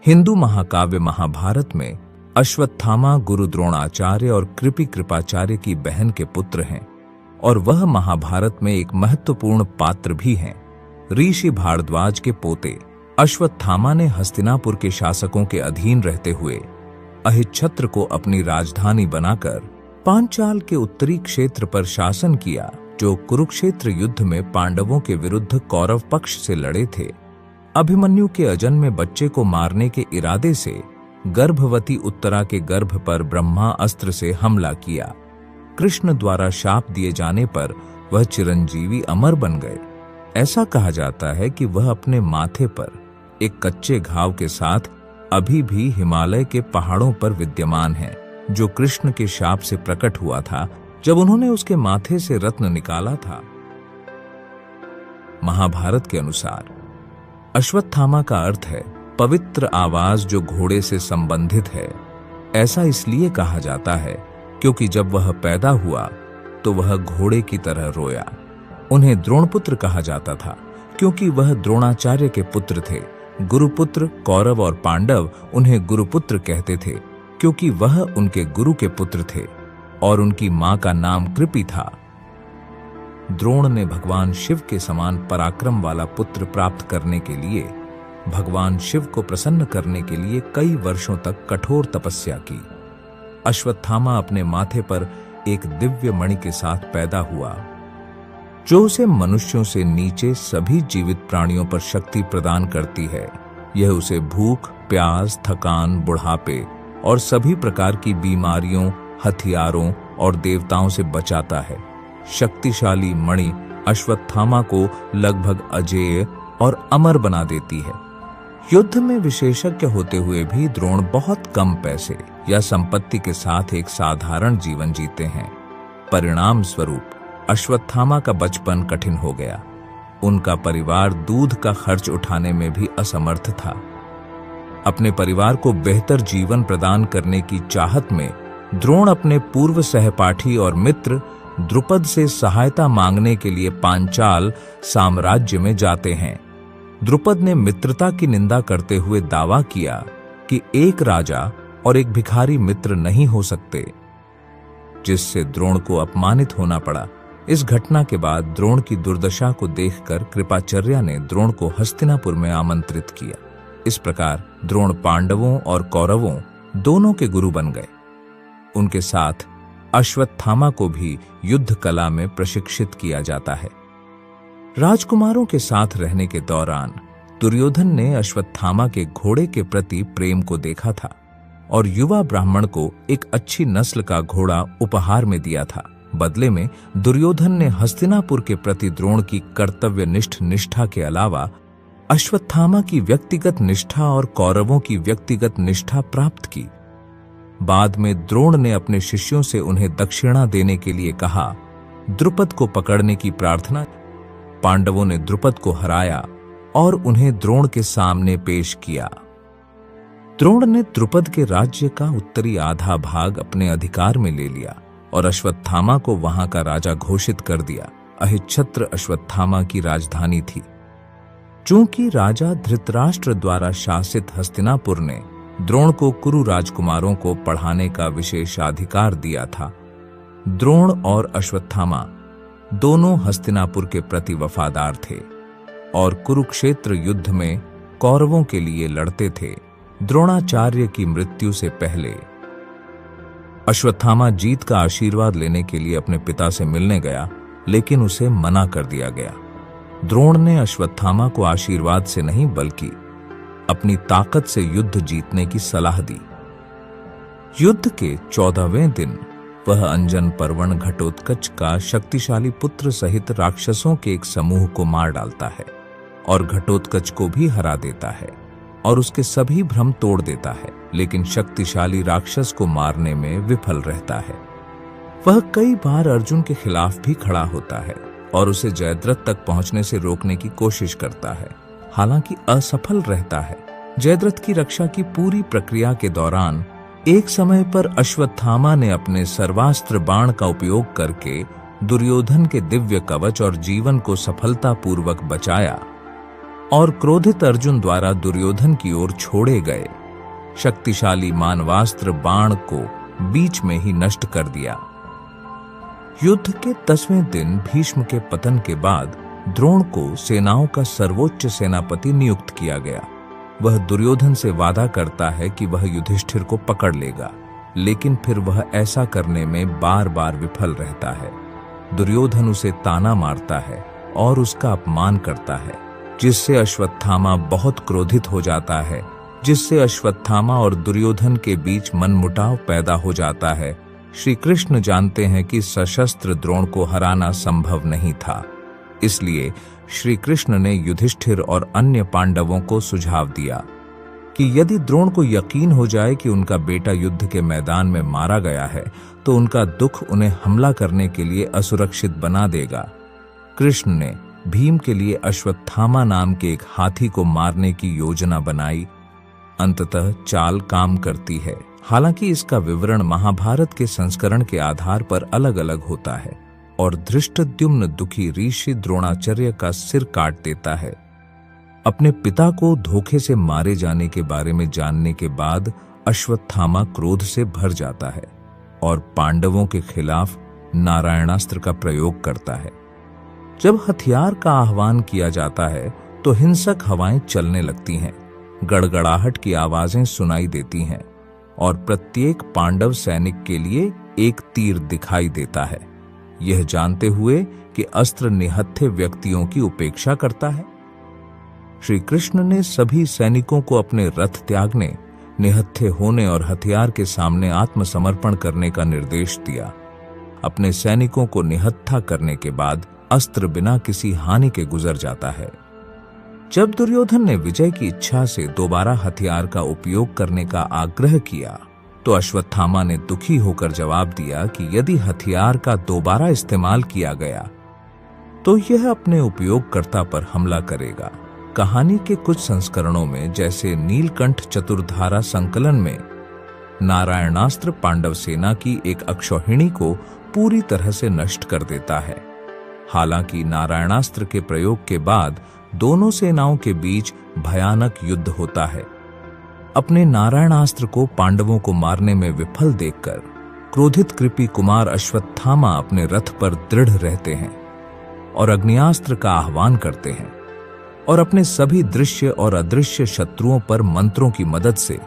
हिंदू महाकाव्य महाभारत में अश्वत्थामा गुरु द्रोणाचार्य और कृपि कृपाचार्य की बहन के पुत्र हैं और वह महाभारत में एक महत्वपूर्ण पात्र भी हैं। ऋषि भारद्वाज के पोते अश्वत्थामा ने हस्तिनापुर के शासकों के अधीन रहते हुए अहिच्छत्र को अपनी राजधानी बनाकर पांचाल के उत्तरी क्षेत्र पर शासन किया, जो कुरुक्षेत्र युद्ध में पांडवों के विरुद्ध कौरव पक्ष से लड़े थे। अभिमन्यु के अजन्मे बच्चे को मारने के इरादे से गर्भवती उत्तरा के गर्भ पर ब्रह्मा अस्त्र से हमला किया। कृष्ण द्वारा शाप दिए जाने पर वह चिरंजीवी अमर बन गए। ऐसा कहा जाता है कि वह अपने माथे पर एक कच्चे घाव के साथ अभी भी हिमालय के पहाड़ों पर विद्यमान है, जो कृष्ण के शाप से प्रकट हुआ था जब उन्होंने उसके माथे से रत्न निकाला था। महाभारत के अनुसार अश्वत्थामा का अर्थ है पवित्र आवाज जो घोड़े से संबंधित है। ऐसा इसलिए कहा जाता है क्योंकि जब वह पैदा हुआ तो वह घोड़े की तरह रोया। उन्हें द्रोणपुत्र कहा जाता था क्योंकि वह द्रोणाचार्य के पुत्र थे। गुरुपुत्र कौरव और पांडव उन्हें गुरुपुत्र कहते थे क्योंकि वह उनके गुरु के पुत्र थे और उनकी मां का नाम कृपि था। द्रोण ने भगवान शिव के समान पराक्रम वाला पुत्र प्राप्त करने के लिए भगवान शिव को प्रसन्न करने के लिए कई वर्षों तक कठोर तपस्या की। अश्वत्थामा अपने माथे पर एक दिव्य मणि के साथ पैदा हुआ, जो उसे मनुष्यों से नीचे सभी जीवित प्राणियों पर शक्ति प्रदान करती है। यह उसे भूख, प्यास, थकान, बुढ़ापे और सभी प्रकार की बीमारियों, हथियारों और देवताओं से बचाता है। शक्तिशाली मणि अश्वत्थामा को लगभग अजेय और अमर बना देती है। युद्ध में विशेषज्ञ होते हुए भी द्रोण बहुत कम पैसे या संपत्ति के साथ एक साधारण जीवन जीते हैं। परिणाम स्वरूप अश्वत्थामा का बचपन कठिन हो गया। उनका परिवार दूध का खर्च उठाने में भी असमर्थ था। अपने परिवार को बेहतर जीवन प्रदान करने की चाहत में द्रोण अपने पूर्व सहपाठी और मित्र द्रुपद से सहायता मांगने के लिए पांचाल साम्राज्य में जाते हैं। द्रुपद ने मित्रता की निंदा करते हुए दावा किया कि एक राजा और एक भिखारी मित्र नहीं हो सकते, जिससे द्रोण को अपमानित होना पड़ा। इस घटना के बाद द्रोण की दुर्दशा को देखकर कृपाचार्य ने द्रोण को हस्तिनापुर में आमंत्रित किया। इस प्रकार द्रोण पांडवों और कौरवों दोनों के गुरु बन गए। उनके साथ अश्वत्थामा को भी युद्ध कला में प्रशिक्षित किया जाता है। राजकुमारों के साथ रहने के दौरान दुर्योधन ने अश्वत्थामा के घोड़े के प्रति प्रेम को देखा था और युवा ब्राह्मण को एक अच्छी नस्ल का घोड़ा उपहार में दिया था। बदले में दुर्योधन ने हस्तिनापुर के प्रति द्रोण की कर्तव्यनिष्ठ निष्ठा के अलावा अश्वत्थामा की व्यक्तिगत निष्ठा और कौरवों की व्यक्तिगत निष्ठा प्राप्त की। बाद में द्रोण ने अपने शिष्यों से उन्हें दक्षिणा देने के लिए कहा। द्रुपद को पकड़ने की प्रार्थना। पांडवों ने द्रुपद को हराया और उन्हें द्रोण के सामने पेश किया। द्रोण ने द्रुपद के राज्य का उत्तरी आधा भाग अपने अधिकार में ले लिया और अश्वत्थामा को वहां का राजा घोषित कर दिया। अहिच्छत्र अश्वत्थामा की राजधानी थी। चूंकि राजा धृतराष्ट्र द्वारा शासित हस्तिनापुर ने द्रोण को कुरु राजकुमारों को पढ़ाने का विशेषाधिकार दिया था, द्रोण और अश्वत्थामा दोनों हस्तिनापुर के प्रति वफादार थे और कुरुक्षेत्र युद्ध में कौरवों के लिए लड़ते थे। द्रोणाचार्य की मृत्यु से पहले अश्वत्थामा जीत का आशीर्वाद लेने के लिए अपने पिता से मिलने गया, लेकिन उसे मना कर दिया गया। द्रोण ने अश्वत्थामा को आशीर्वाद से नहीं बल्कि अपनी ताकत से युद्ध जीतने की सलाह दी। युद्ध के 14वें दिन वह अंजन पर्वण घटोत्कच का शक्तिशाली पुत्र सहित राक्षसों के एक समूह को मार डालता है और घटोत्कच को भी हरा देता है और उसके सभी भ्रम तोड़ देता है, लेकिन शक्तिशाली राक्षस को मारने में विफल रहता है। वह कई बार अर्जुन के खिलाफ भी खड़ा होता है और उसे जयद्रथ तक पहुंचने से रोकने की कोशिश करता है, हालांकि असफल रहता है। जयद्रथ की रक्षा की पूरी प्रक्रिया के दौरान एक समय पर अश्वत्थामा ने अपने सर्वास्त्र बाण का उपयोग करके दुर्योधन के दिव्य कवच और जीवन को सफलतापूर्वक बचाया। और क्रोधित अर्जुन द्वारा दुर्योधन की ओर छोड़े गए शक्तिशाली मानवास्त्र बाण को बीच में ही नष्ट कर दिया। युद्ध के 10वें दिन भीष्म के पतन के बाद द्रोण को सेनाओं का सर्वोच्च सेनापति नियुक्त किया गया। वह दुर्योधन से वादा करता है कि वह युधिष्ठिर को पकड़ लेगा, लेकिन फिर वह ऐसा करने में बार बार विफल रहता है। दुर्योधन उसे ताना मारता है और उसका अपमान करता है, जिससे अश्वत्थामा बहुत क्रोधित हो जाता है, जिससे अश्वत्थामा और दुर्योधन के बीच मनमुटाव पैदा हो जाता है। श्री कृष्ण जानते हैं कि सशस्त्र द्रोण को हराना संभव नहीं था, इसलिए श्री कृष्ण ने युधिष्ठिर और अन्य पांडवों को सुझाव दिया कि यदि द्रोण को यकीन हो जाए कि उनका बेटा युद्ध के मैदान में मारा गया है, तो उनका दुख उन्हें हमला करने के लिए असुरक्षित बना देगा। कृष्ण ने भीम के लिए अश्वत्थामा नाम के एक हाथी को मारने की योजना बनाई। अंततः चाल काम करती है। हालांकि इसका विवरण महाभारत के संस्करण के आधार पर अलग अलग होता है और धृष्टद्युम्न दुखी ऋषि द्रोणाचार्य का सिर काट देता है। अपने पिता को धोखे से मारे जाने के बारे में जानने के बाद अश्वत्थामा क्रोध से भर जाता है और पांडवों के खिलाफ नारायणास्त्र का प्रयोग करता है। जब हथियार का आह्वान किया जाता है तो हिंसक हवाएं चलने लगती हैं, गड़गड़ाहट की आवाजें सुनाई देती हैं और प्रत्येक पांडव सैनिक के लिए एक तीर दिखाई देता है, यह जानते हुए कि अस्त्र निहत्थे व्यक्तियों की उपेक्षा करता है। श्री कृष्ण ने सभी सैनिकों को अपने रथ त्यागने, निहत्थे होने और हथियार के सामने आत्मसमर्पण करने का निर्देश दिया। अपने सैनिकों को निहत्था करने के बाद अस्त्र बिना किसी हानि के गुजर जाता है। जब दुर्योधन ने विजय की इच्छा से दोबारा हथियार का उपयोग करने का आग्रह किया, तो अश्वत्थामा ने दुखी होकर जवाब दिया कि यदि हथियार का दोबारा इस्तेमाल किया गया तो यह अपने उपयोगकर्ता पर हमला करेगा। कहानी के कुछ संस्करणों में, जैसे नीलकंठ चतुर्धारा संकलन में, नारायणास्त्र पांडव सेना की एक अक्षौहिणी को पूरी तरह से नष्ट कर देता है। हालांकि नारायणास्त्र के प्रयोग के बाद दोनों सेनाओं के बीच भयानक युद्ध होता है। अपने नारायणास्त्र को पांडवों को मारने में विफल देखकर क्रोधित कृपी कुमार अश्वत्थामा अपने रथ पर दृढ़ रहते हैं और अग्नियास्त्र का आह्वान करते हैं और अपने सभी दृश्य और अदृश्य शत्रुओं पर मंत्रों की मदद से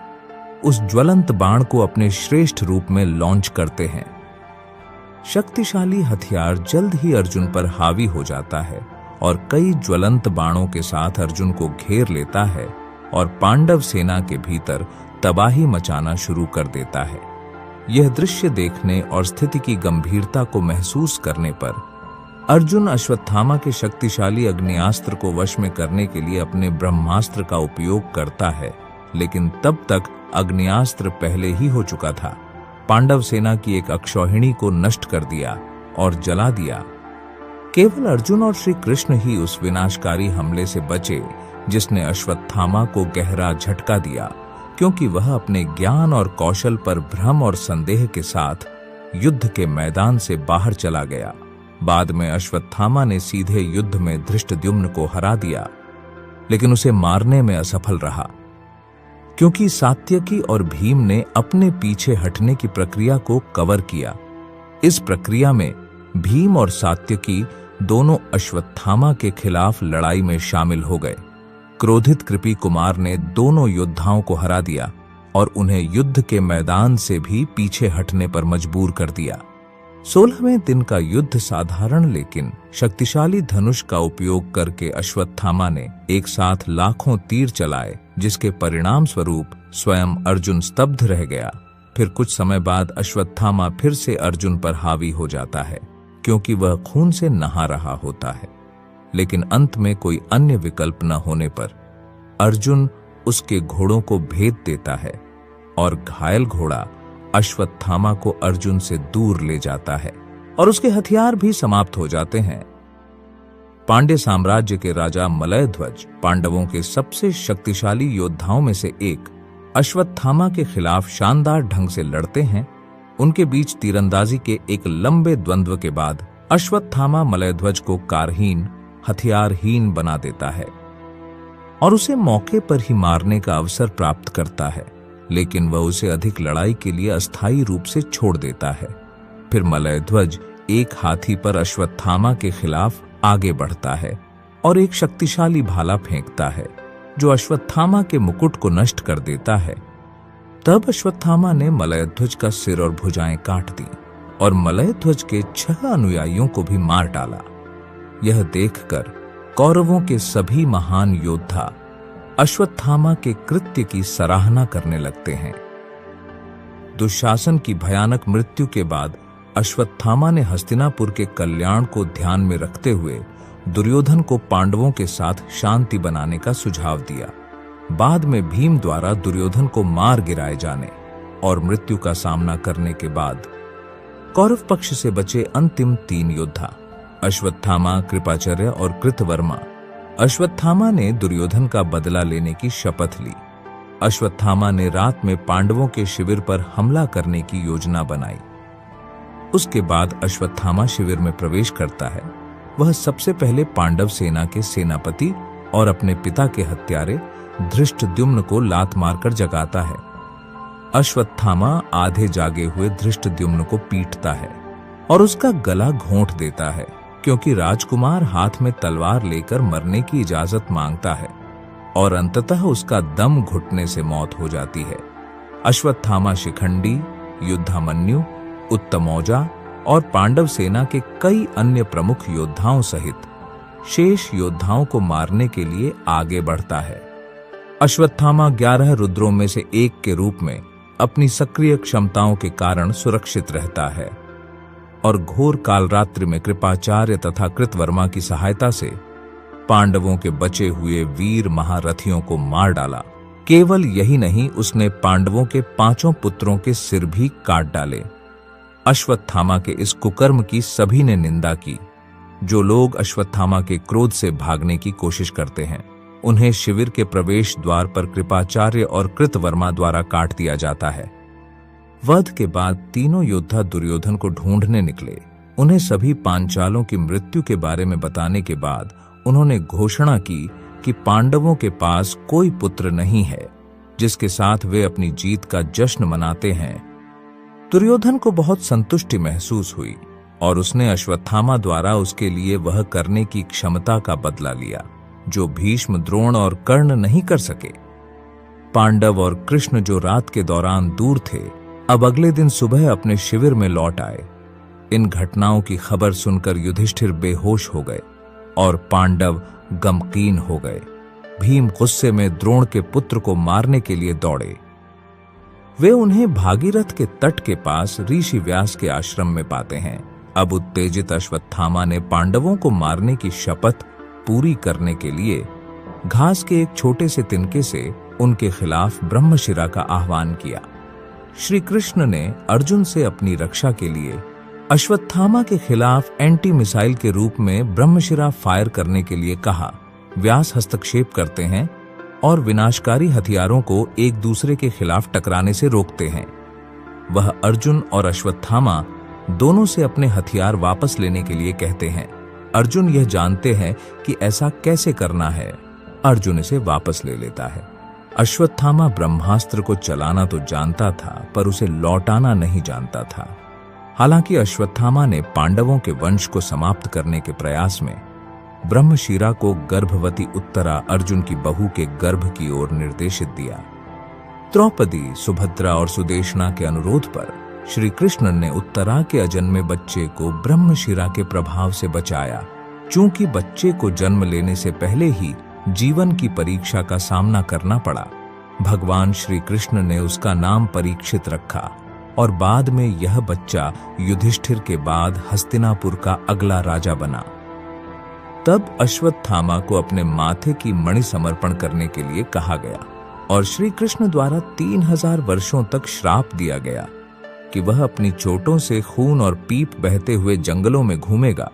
उस ज्वलंत बाण को अपने श्रेष्ठ रूप में लॉन्च करते हैं। शक्तिशाली हथियार जल्द ही अर्जुन पर हावी हो जाता है और कई ज्वलंत बाणों के साथ अर्जुन को घेर लेता है और पांडव सेना के भीतर तबाही मचाना शुरू कर देता है। यह दृश्य देखने और स्थिति की गंभीरता को महसूस करने पर अर्जुन अश्वत्थामा के शक्तिशाली अग्नियास्त्र को वश में करने के लिए अपने ब्रह्मास्त्र का उपयोग करता है, लेकिन तब तक अग्नियास्त्र पहले ही हो चुका था। पांडव सेना की एक अक्षौहिणी को नष्ट कर दिया और जला दिया। केवल अर्जुन और श्री कृष्ण ही उस विनाशकारी हमले से बचे, जिसने अश्वत्थामा को गहरा झटका दिया, क्योंकि वह अपने ज्ञान और कौशल पर भ्रम और संदेह के साथ युद्ध के मैदान से बाहर चला गया। बाद में अश्वत्थामा ने सीधे युद्ध में धृष्टद्युम्न को हरा दिया, लेकिन उसे मारने में असफल रहा, क्योंकि सात्यकी और भीम ने अपने पीछे हटने की प्रक्रिया को कवर किया। इस प्रक्रिया में भीम और सात्यकी दोनों अश्वत्थामा के खिलाफ लड़ाई में शामिल हो गए। क्रोधित कृपी कुमार ने दोनों योद्धाओं को हरा दिया और उन्हें युद्ध के मैदान से भी पीछे हटने पर मजबूर कर दिया। 16वें दिन का युद्ध साधारण लेकिन शक्तिशाली धनुष का उपयोग करके अश्वत्थामा ने एक साथ लाखों तीर चलाए, जिसके परिणाम स्वरूप स्वयं अर्जुन स्तब्ध रह गया। फिर कुछ समय बाद अश्वत्थामा फिर से अर्जुन पर हावी हो जाता है, क्योंकि वह खून से नहा रहा होता है। लेकिन अंत में कोई अन्य विकल्प न होने पर अर्जुन उसके घोड़ों को भेद देता है और घायल घोड़ा अश्वत्थामा को अर्जुन से दूर ले जाता है और उसके हथियार भी समाप्त हो जाते हैं। पांड्य साम्राज्य के राजा मलयध्वज पांडवों के सबसे शक्तिशाली योद्धाओं में से एक, अश्वत्थामा के खिलाफ शानदार ढंग से लड़ते हैं। उनके बीच तीरंदाजी के एक लंबे द्वंद्व के बाद अश्वत्थामा मलयध्वज को कारहीन, हथियारहीन बना देता है। और उसे मौके पर ही मारने का अवसर प्राप्त करता है, लेकिन वह उसे अधिक लड़ाई के लिए अस्थायी रूप से छोड़ देता है। फिर मलयध्वज एक हाथी पर अश्वत्थामा के खिलाफ आगे बढ़ता है और एक शक्तिशाली भाला फेंकता है जो अश्वत्थामा के मुकुट को नष्ट कर देता है। तब अश्वत्थामा ने मलयध्वज का सिर और भुजाएं काट दी और मलयध्वज के 6 अनुयायियों को भी मार डाला। यह देखकर कौरवों के सभी महान योद्धा अश्वत्थामा के कृत्य की सराहना करने लगते हैं। दुशासन की भयानक मृत्यु के बाद अश्वत्थामा ने हस्तिनापुर के कल्याण को ध्यान में रखते हुए दुर्योधन को पांडवों के साथ शांति बनाने का सुझाव दिया। बाद में भीम द्वारा दुर्योधन को मार गिराए जाने और मृत्यु का सामना करने के बाद कौरव पक्ष से बचे अंतिम 3 योद्धा अश्वत्थामा, कृपाचार्य और कृतवर्मा। अश्वत्थामा ने दुर्योधन का बदला लेने की शपथ ली। अश्वत्थामा ने रात में पांडवों के शिविर पर हमला करने की योजना बनाई। उसके बाद अश्वत्थामा शिविर में प्रवेश करता है। वह सबसे पहले पांडव सेना के सेनापति और अपने पिता के हत्यारे धृष्टद्युम्न को लात मारकर जगाता है। अश्वत्थामा आधे जागे हुए धृष्टद्युम्न को पीटता है और उसका गला घोंट देता है, क्योंकि राजकुमार हाथ में तलवार लेकर मरने की इजाजत मांगता है और अंततः उसका दम घुटने से मौत हो जाती है। अश्वत्थामा शिखंडी, युद्धामन्यु, उत्तमौजा और पांडव सेना के कई अन्य प्रमुख योद्धाओं सहित शेष योद्धाओं को मारने के लिए आगे बढ़ता है। अश्वत्थामा 11 रुद्रों में से एक के रूप में अपनी सक्रिय क्षमताओं के कारण सुरक्षित रहता है और घोर कालरात्रि में कृपाचार्य तथा कृतवर्मा की सहायता से पांडवों के बचे हुए वीर महारथियों को मार डाला। केवल यही नहीं, उसने पांडवों के 5 पुत्रों के सिर भी काट डाले। अश्वत्थामा के इस कुकर्म की सभी ने निंदा की। जो लोग अश्वत्थामा के क्रोध से भागने की कोशिश करते हैं, उन्हें शिविर के प्रवेश द्वार पर कृपाचार्य और कृतवर्मा द्वारा काट दिया जाता है। वध के बाद तीनों योद्धा दुर्योधन को ढूंढने निकले। उन्हें सभी पांचालों की मृत्यु के बारे में बताने के बाद उन्होंने घोषणा की कि पांडवों के पास कोई पुत्र नहीं है जिसके साथ वे अपनी जीत का जश्न मनाते हैं। दुर्योधन को बहुत संतुष्टि महसूस हुई और उसने अश्वत्थामा द्वारा उसके लिए वह करने की क्षमता का बदला लिया जो भीष्म, द्रोण और कर्ण नहीं कर सके। पांडव और कृष्ण जो रात के दौरान दूर थे, अब अगले दिन सुबह अपने शिविर में लौट आए। इन घटनाओं की खबर सुनकर युधिष्ठिर बेहोश हो गए और पांडव गमकीन हो गए। भीम गुस्से में द्रोण के पुत्र को मारने के लिए दौड़े। वे उन्हें भागीरथ के तट के पास ऋषि व्यास के आश्रम में पाते हैं। अब उत्तेजित अश्वत्थामा ने पांडवों को मारने की शपथ पूरी करने के लिए घास के एक छोटे से तिनके से उनके खिलाफ ब्रह्मशिरा का आह्वान किया। श्री कृष्ण ने अर्जुन से अपनी रक्षा के लिए अश्वत्थामा के खिलाफ एंटी मिसाइल के रूप में ब्रह्मशिरा फायर करने के लिए कहा। व्यास हस्तक्षेप करते हैं और विनाशकारी हथियारों को एक दूसरे के खिलाफ टकराने से रोकते हैं। वह अर्जुन और अश्वत्थामा दोनों से अपने हथियार वापस लेने के लिए कहते हैं। अर्जुन यह जानते हैं कि ऐसा कैसे करना है। अर्जुन इसे वापस ले लेता है। अश्वत्थामा ब्रह्मास्त्र को चलाना तो जानता था, पर उसे लौटाना नहीं जानता था। हालांकि अश्वत्थामा ने पांडवों के वंश को समाप्त करने के प्रयास में ब्रह्मशिरा को गर्भवती उत्तरा अर्जुन की बहू के गर्भ की ओर निर्देशित दिया। द्रौपदी, सुभद्रा और सुदेशना के अनुरोध पर श्री कृष्ण ने उत्तरा के अजन्मे बच्चे को ब्रह्मशिरा के प्रभाव से बचाया। चूंकि बच्चे को जन्म लेने से पहले ही जीवन की परीक्षा का सामना करना पड़ा, भगवान श्री कृष्ण ने उसका नाम परीक्षित रखा और बाद में यह बच्चा युधिष्ठिर के बाद हस्तिनापुर का अगला राजा बना। तब अश्वत्थामा को अपने माथे की मणि समर्पण करने के लिए कहा गया और श्री कृष्ण द्वारा 3000 वर्षों तक श्राप दिया गया कि वह अपनी चोटों से खून और पीप बहते हुए जंगलों में घूमेगा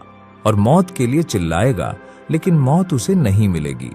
और मौत के लिए चिल्लाएगा, लेकिन मौत उसे नहीं मिलेगी।